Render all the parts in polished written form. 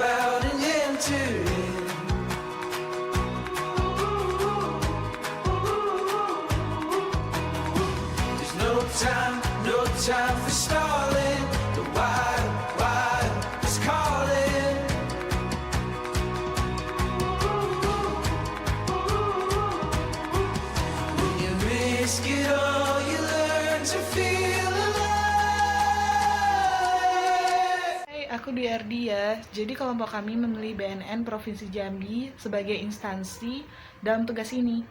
out and enter in. There's no time for stalling. The wild is calling. When you risk it all, you learn to feel alive. Hai, aku Dwi Ardia. Jadi kelompok kami memilih BNN Provinsi Jambi sebagai instansi dalam tugas ini.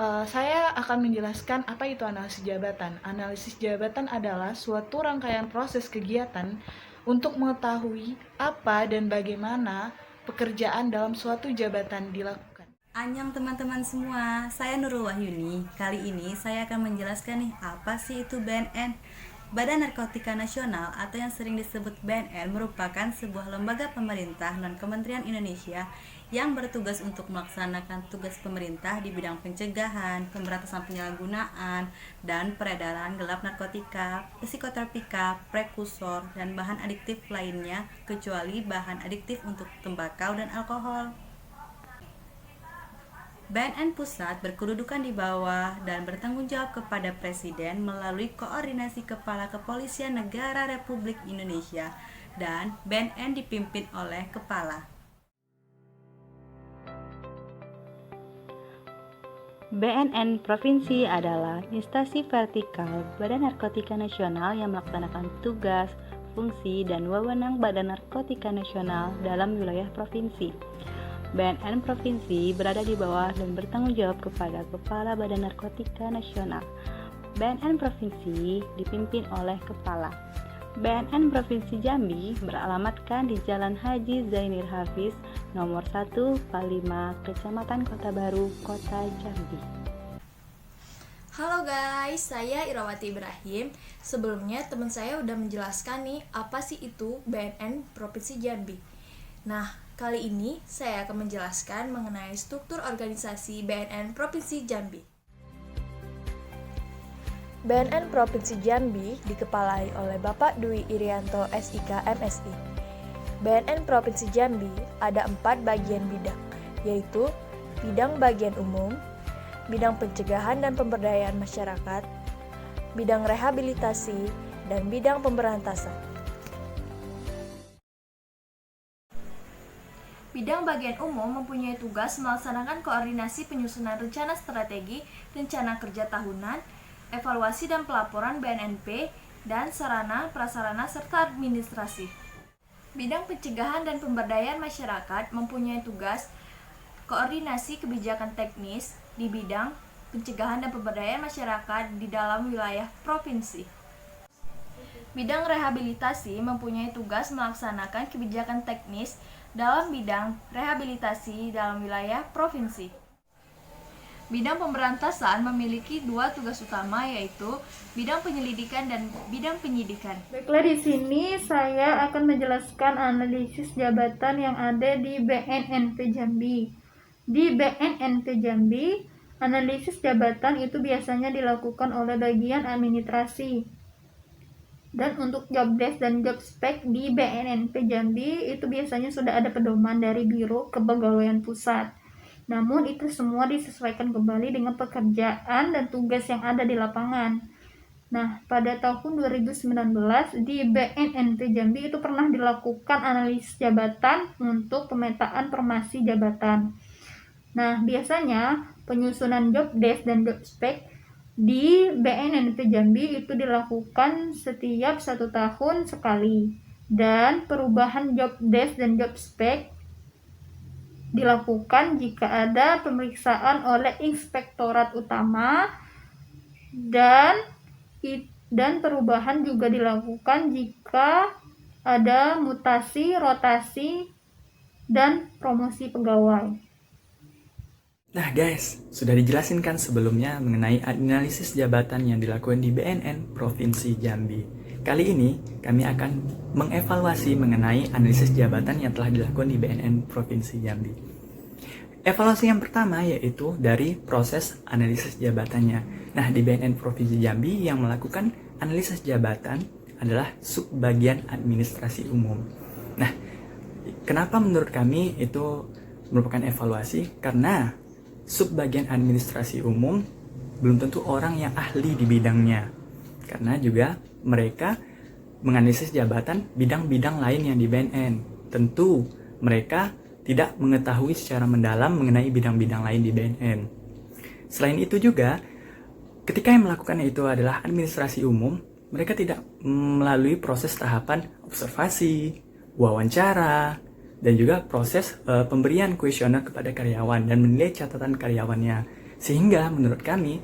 Saya akan menjelaskan apa itu analisis jabatan. Analisis jabatan adalah suatu rangkaian proses kegiatan untuk mengetahui apa dan bagaimana pekerjaan dalam suatu jabatan dilakukan. Annyeong teman-teman semua, saya Nurul Wahyuni. Kali ini saya akan menjelaskan nih apa sih itu BNN. Badan Narkotika Nasional atau yang sering disebut BNN merupakan sebuah lembaga pemerintah non-kementerian Indonesia yang bertugas untuk melaksanakan tugas pemerintah di bidang pencegahan, pemberantasan penyalahgunaan, dan peredaran gelap narkotika, psikotropika, prekursor, dan bahan adiktif lainnya kecuali bahan adiktif untuk tembakau dan alkohol. BNN Pusat berkedudukan di bawah dan bertanggung jawab kepada Presiden melalui koordinasi Kepala Kepolisian Negara Republik Indonesia dan BNN dipimpin oleh Kepala. BNN Provinsi adalah instansi vertikal Badan Narkotika Nasional yang melaksanakan tugas, fungsi, dan wewenang Badan Narkotika Nasional dalam wilayah provinsi. BNN Provinsi berada di bawah dan bertanggung jawab kepada Kepala Badan Narkotika Nasional. BNN Provinsi dipimpin oleh Kepala. BNN Provinsi Jambi beralamatkan di Jalan Haji Zainir Hafiz, nomor 1, Palima, Kecamatan Kota Baru, Kota Jambi. Halo guys, saya Irawati Ibrahim. Sebelumnya teman saya udah menjelaskan nih apa sih itu BNN Provinsi Jambi. Nah, kali ini saya akan menjelaskan mengenai struktur organisasi BNN Provinsi Jambi. BNN Provinsi Jambi dikepalai oleh Bapak Dwi Irianto SIK MSI. BNN Provinsi Jambi ada 4 bagian bidang, yaitu bidang bagian umum, bidang pencegahan dan pemberdayaan masyarakat, bidang rehabilitasi, dan bidang pemberantasan. Bidang bagian umum mempunyai tugas melaksanakan koordinasi penyusunan rencana strategi, rencana kerja tahunan, evaluasi dan pelaporan BNNP, dan sarana, prasarana, serta administrasi. Bidang pencegahan dan pemberdayaan masyarakat mempunyai tugas koordinasi kebijakan teknis di bidang pencegahan dan pemberdayaan masyarakat di dalam wilayah provinsi. Bidang rehabilitasi mempunyai tugas melaksanakan kebijakan teknis dalam bidang rehabilitasi dalam wilayah provinsi. Bidang pemberantasan memiliki 2 tugas utama, yaitu bidang penyelidikan dan bidang penyidikan. Baiklah, di sini saya akan menjelaskan analisis jabatan yang ada di BNNP Jambi. Di BNNP Jambi, analisis jabatan itu biasanya dilakukan oleh bagian administrasi. Dan untuk job desk dan job spec di BNNP Jambi itu biasanya sudah ada pedoman dari Biro Kepegawaian Pusat. Namun itu semua disesuaikan kembali dengan pekerjaan dan tugas yang ada di lapangan. Nah, pada tahun 2019 di BNNP Jambi itu pernah dilakukan analisis jabatan untuk pemetaan formasi jabatan. Nah, biasanya penyusunan job desk dan job spec di BNNP Jambi itu dilakukan setiap 1 tahun sekali, dan perubahan job desk dan job spec dilakukan jika ada pemeriksaan oleh Inspektorat Utama, dan perubahan juga dilakukan jika ada mutasi, rotasi, dan promosi pegawai. Nah guys, sudah dijelasin kan sebelumnya mengenai analisis jabatan yang dilakukan di BNN Provinsi Jambi. Kali ini kami akan mengevaluasi mengenai analisis jabatan yang telah dilakukan di BNN Provinsi Jambi. Evaluasi yang pertama yaitu dari proses analisis jabatannya. Nah, di BNN Provinsi Jambi yang melakukan analisis jabatan adalah subbagian administrasi umum. Nah, Kenapa menurut kami itu merupakan evaluasi? Karena subbagian administrasi umum belum tentu orang yang ahli di bidangnya. Karena juga mereka menganalisis jabatan bidang-bidang lain yang di BNN. Tentu mereka tidak mengetahui secara mendalam mengenai bidang-bidang lain di BNN. Selain itu juga, ketika yang melakukannya itu adalah administrasi umum, mereka tidak melalui proses tahapan observasi, wawancara, dan juga proses pemberian kuesioner kepada karyawan dan menilai catatan karyawannya. Sehingga menurut kami,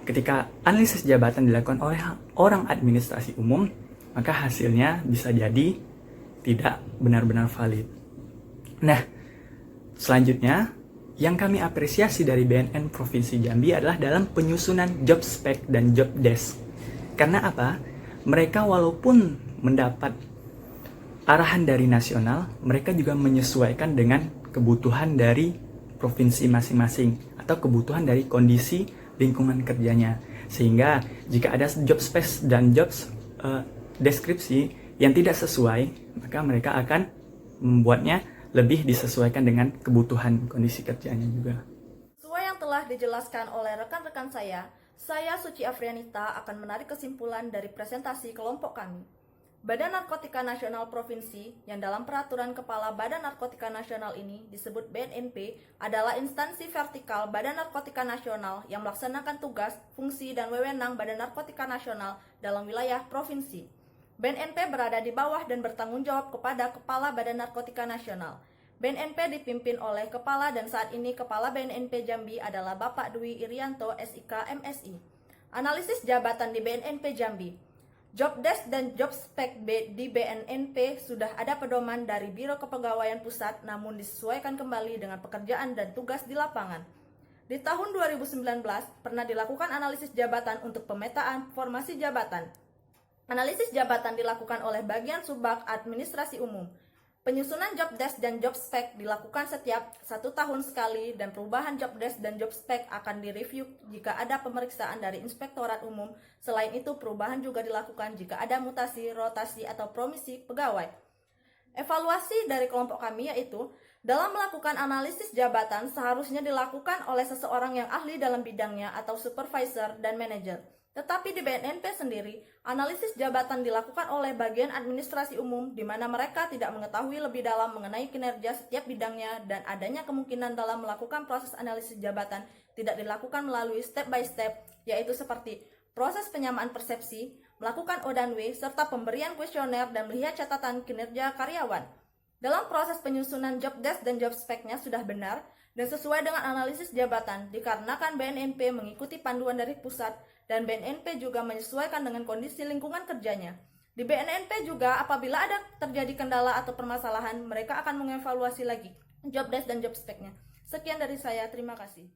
ketika analisis jabatan dilakukan oleh orang administrasi umum, maka hasilnya bisa jadi tidak benar-benar valid. Nah, selanjutnya, yang kami apresiasi dari BNN Provinsi Jambi adalah dalam penyusunan job spec dan job desk. Karena apa? Mereka walaupun mendapat arahan dari nasional, mereka juga menyesuaikan dengan kebutuhan dari provinsi masing-masing atau kebutuhan dari kondisi lingkungan kerjanya. Sehingga jika ada job spec dan job deskripsi yang tidak sesuai, maka mereka akan membuatnya lebih disesuaikan dengan kebutuhan kondisi kerjanya juga. Sesuai yang telah dijelaskan oleh rekan-rekan saya Suci Afrianita akan menarik kesimpulan dari presentasi kelompok kami. Badan Narkotika Nasional Provinsi yang dalam peraturan Kepala Badan Narkotika Nasional ini disebut BNNP adalah instansi vertikal Badan Narkotika Nasional yang melaksanakan tugas, fungsi, dan wewenang Badan Narkotika Nasional dalam wilayah provinsi. BNNP berada di bawah dan bertanggung jawab kepada Kepala Badan Narkotika Nasional. BNNP dipimpin oleh Kepala dan saat ini Kepala BNNP Jambi adalah Bapak Dwi Irianto, SIK, MSI. Analisis jabatan di BNNP Jambi. Job desk dan job spec di BNNP sudah ada pedoman dari Biro Kepegawaian Pusat, namun disesuaikan kembali dengan pekerjaan dan tugas di lapangan. Di tahun 2019, pernah dilakukan analisis jabatan untuk pemetaan formasi jabatan. Analisis jabatan dilakukan oleh bagian Subbag Administrasi Umum. Penyusunan job desk dan job spec dilakukan setiap 1 tahun sekali dan perubahan job desk dan job spec akan direview jika ada pemeriksaan dari Inspektorat Umum. Selain itu, perubahan juga dilakukan jika ada mutasi, rotasi, atau promisi pegawai. Evaluasi dari kelompok kami yaitu, dalam melakukan analisis jabatan seharusnya dilakukan oleh seseorang yang ahli dalam bidangnya atau supervisor dan manajer. Tetapi di BNNP sendiri, analisis jabatan dilakukan oleh bagian administrasi umum di mana mereka tidak mengetahui lebih dalam mengenai kinerja setiap bidangnya dan adanya kemungkinan dalam melakukan proses analisis jabatan tidak dilakukan melalui step by step, yaitu seperti proses penyamaan persepsi, melakukan O&W, serta pemberian kuesioner dan melihat catatan kinerja karyawan. Dalam proses penyusunan job desk dan job spec-nya sudah benar dan sesuai dengan analisis jabatan dikarenakan BNNP mengikuti panduan dari pusat dan BNNP juga menyesuaikan dengan kondisi lingkungan kerjanya. Di BNNP juga apabila ada terjadi kendala atau permasalahan, mereka akan mengevaluasi lagi job desk dan job spec-nya. Sekian dari saya, terima kasih.